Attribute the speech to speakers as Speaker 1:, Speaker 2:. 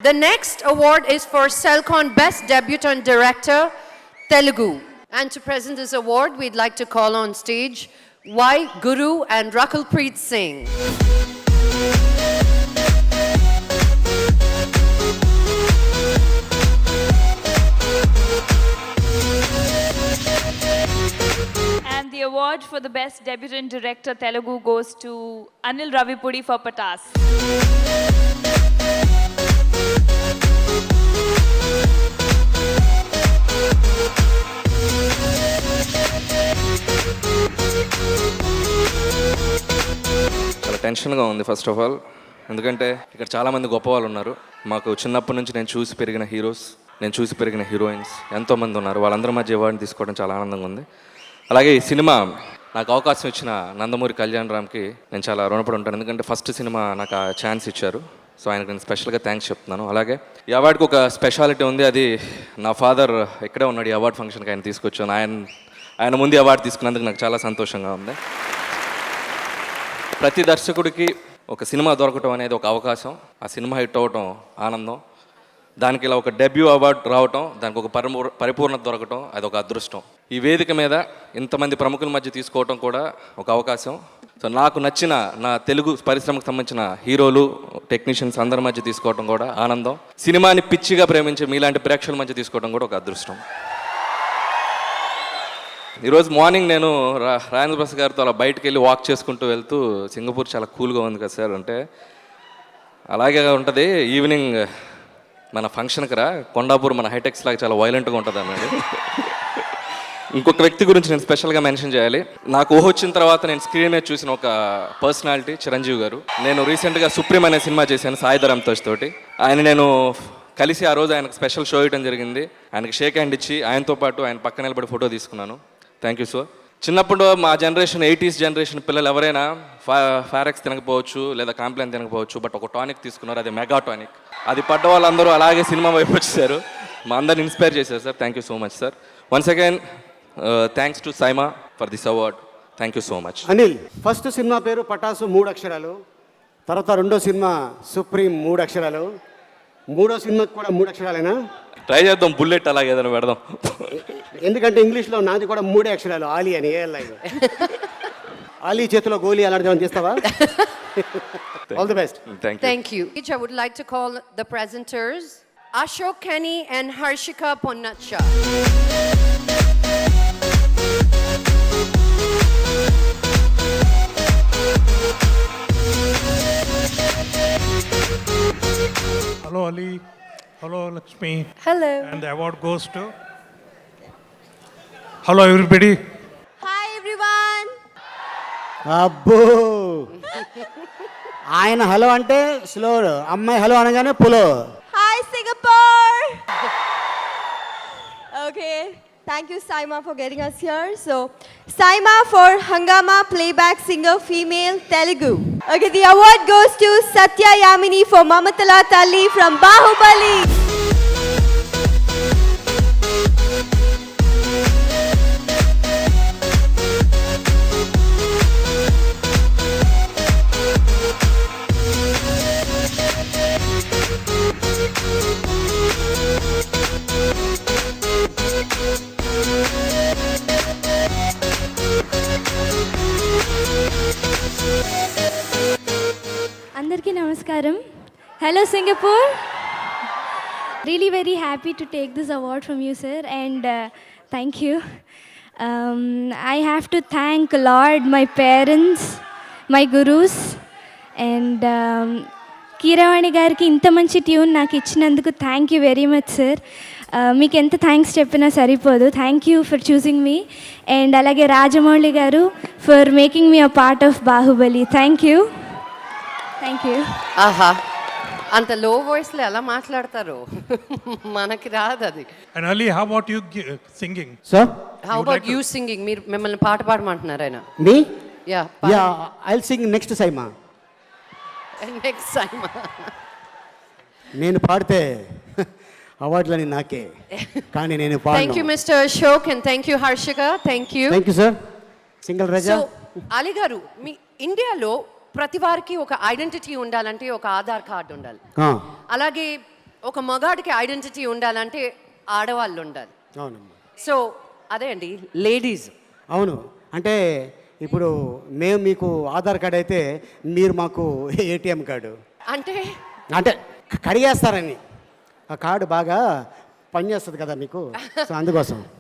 Speaker 1: The next award is for Selcon Best Debutant Director, Telugu. And to present this award, we'd like to call on stage Y. Guru and Rakulpreet Singh.
Speaker 2: And the award for the Best Debutant Director Telugu goes to Anil Ravipudi for Patas.
Speaker 3: చాలా టెన్షన్గా ఉంది first of all, ఎందుకంటే ఇక్కడ చాలామంది గొప్ప వాళ్ళు ఉన్నారు. మాకు చిన్నప్పటి నుంచి నేను చూసి పెరిగిన హీరోస్, నేను చూసి పెరిగిన హీరోయిన్స్ ఎంతోమంది ఉన్నారు. వాళ్ళందరి మధ్య అవార్డుని తీసుకోవడం చాలా ఆనందంగా ఉంది. అలాగే ఈ సినిమా నాకు అవకాశం ఇచ్చిన నందమూరి కళ్యాణ్ రామ్కి నేను చాలా రుణపడి ఉంటాను, ఎందుకంటే ఫస్ట్ సినిమా నాకు ఆ ఛాన్స్ ఇచ్చారు. సో ఆయనకు నేను స్పెషల్గా థ్యాంక్స్ చెప్తున్నాను. అలాగే ఈ అవార్డుకి ఒక స్పెషాలిటీ ఉంది, అది నా ఫాదర్ ఇక్కడే ఉన్నాడు. ఈ అవార్డు ఫంక్షన్కి ఆయన తీసుకొచ్చాను. ఆయన ముందు అవార్డు తీసుకున్నందుకు నాకు చాలా సంతోషంగా ఉంది. ప్రతి దర్శకుడికి ఒక సినిమా దొరకటం అనేది ఒక అవకాశం, ఆ సినిమా హిట్ అవ్వటం ఆనందం. దానికి ఇలా ఒక డెబ్యూ అవార్డు రావటం, దానికి ఒక పరిపూర్ణత దొరకటం, అది ఒక అదృష్టం. ఈ వేదిక మీద ఇంతమంది ప్రముఖుల మధ్య తీసుకోవటం కూడా ఒక అవకాశం. సో నాకు నచ్చిన నా తెలుగు పరిశ్రమకు సంబంధించిన హీరోలు, టెక్నీషియన్స్ అందరి మధ్య తీసుకోవటం కూడా ఆనందం. సినిమాని పిచ్చిగా ప్రేమించే మీలాంటి ప్రేక్షకుల మధ్య తీసుకోవడం కూడా ఒక అదృష్టం. ఈరోజు మార్నింగ్ నేను రాజేంద్ర ప్రసాద్ గారితో అలా బయటకు వెళ్ళి వాక్ చేసుకుంటూ వెళ్తూ, సింగపూర్ చాలా కూల్గా ఉంది కదా సార్ అంటే, అలాగే ఉంటుంది. ఈవినింగ్ మన ఫంక్షన్కి రా, కొండాపూర్ మన హైటెక్స్ లాగా చాలా వైలెంట్గా ఉంటుంది అన్నాడు. ఇంకొక వ్యక్తి గురించి నేను స్పెషల్గా మెన్షన్ చేయాలి. నాకు ఊహ వచ్చిన తర్వాత నేను స్క్రీన్ మీద చూసిన ఒక పర్సనాలిటీ చిరంజీవి గారు. నేను రీసెంట్గా సుప్రీం అనే సినిమా చేశాను సాయి ధరమ్ తోటి. ఆయన నేను కలిసి ఆ రోజు ఆయనకు స్పెషల్ షో ఇవ్వడం జరిగింది. ఆయనకి షేక్ హ్యాండ్ ఇచ్చి ఆయనతో పాటు ఆయన పక్కన నిలబడి ఫోటో తీసుకున్నాను. Thank you sir. చిన్నప్పుడు మా జనరేషన్ 80s జనరేషన్ పిల్లలు ఎవరైనా ఫారెక్స్ తినకపోవచ్చు లేదా కాంప్లైన్ తినకపోవచ్చు, బట్ ఒక టానిక్ తీసుకున్నారు, అది మెగా టానిక్. అది పడ్డ వాళ్ళందరూ అలాగే సినిమా వైపు వచ్చేసారు, మా అందరిని ఇన్స్పైర్ చేశారు sir. Thank you so much sir. Once again thanks to SIIMA for this award. Thank you so much.
Speaker 4: Anil, first cinema పేరు పటాసు 3 అక్షరాలు, తర్వాత రెండో సినిమా సుప్రీం 3 అక్షరాలు, మూడో సినిమాకి కూడా 3 అక్షరాలేనా?
Speaker 3: ట్రై చేద్దాం, బుల్లెట్ అలాగే ఏదైనా పెడదాం.
Speaker 4: ఎందుకంటే ఇంగ్లీష్లో నాది కూడా 3 అక్షరాలు, ఆలీ అని. ఆలీ చేతిలో గోలీ అలాంటిది ఏమైనా చేస్తావా? All the best.
Speaker 1: Thank you. I would like to call the presenters Ashok Kenny and Harshika Ponnacha.
Speaker 5: Hello Ali, hello Lakshmi.
Speaker 1: Hello.
Speaker 5: And the award goes to... Hello everybody.
Speaker 1: Hi everyone.
Speaker 4: అబ్బో, ఆయన hello అంటే slow, అమ్మాయి hello అనగానే పులో.
Speaker 6: Hi Singapore. Okay, thank you Saima for getting us here. So Saima for Hangama Playback Singer Female Telugu. Okay, the award goes to Satya Yamini for Mamatala Talli from Bahubali.
Speaker 7: అందరికీ నమస్కారం. Hello Singapore. Really very happy to take this award from you sir, and thank you. I have to thank Lord, my parents, my gurus, and Keeravani గారికి ఇంత మంచి tune నాకు ఇచ్చినందుకు thank you very much sir. మీకు ఎంత thanks చెప్పినా సరిపోదు. Thank you for choosing me. And అలాగే రాజమౌళి గారు for making me a part of Baahubali. Thank you. Thank you.
Speaker 1: ఆహా, అంత లో వాయిస్లో ఎలా మాట్లాడతారు, మనకి రాదు అది.
Speaker 5: And Ali, how about you singing?
Speaker 4: Sir,
Speaker 1: how about you singing? మీరు మిమ్మల్ని పాట పాడమంటున్నారు ఆయన.
Speaker 4: Me?
Speaker 1: Yeah,
Speaker 4: I'll sing next SIIMA.
Speaker 1: Next time
Speaker 4: నేను పాడితే అవార్డులని నాకే, కానీ నేను పాడను.
Speaker 1: Thank you mister Ashok and thank you Harshika. Thank you.
Speaker 4: Thank you sir. సింగిల్ రజా.
Speaker 1: అలీ గారు, మీ ఇండియాలో ప్రతి వారికి ఒక ఐడెంటిటీ ఉండాలంటే ఒక ఆధార్ కార్డు ఉండాలి. అలాగే ఒక మగాడికి ఐడెంటిటీ ఉండాలంటే ఆడవాళ్ళు ఉండాలి.
Speaker 4: అవునమ్మా.
Speaker 1: సో అదే అండి లేడీస్.
Speaker 4: అవును, అంటే ఇప్పుడు మేము మీకు ఆధార్ కార్డ్ అయితే మీరు మాకు ఏటీఎం కార్డు,
Speaker 1: అంటే
Speaker 4: అంటే కడిగేస్తారని. ఆ కార్డు బాగా పనిచేస్తుంది కదా మీకు, సో అందుకోసం.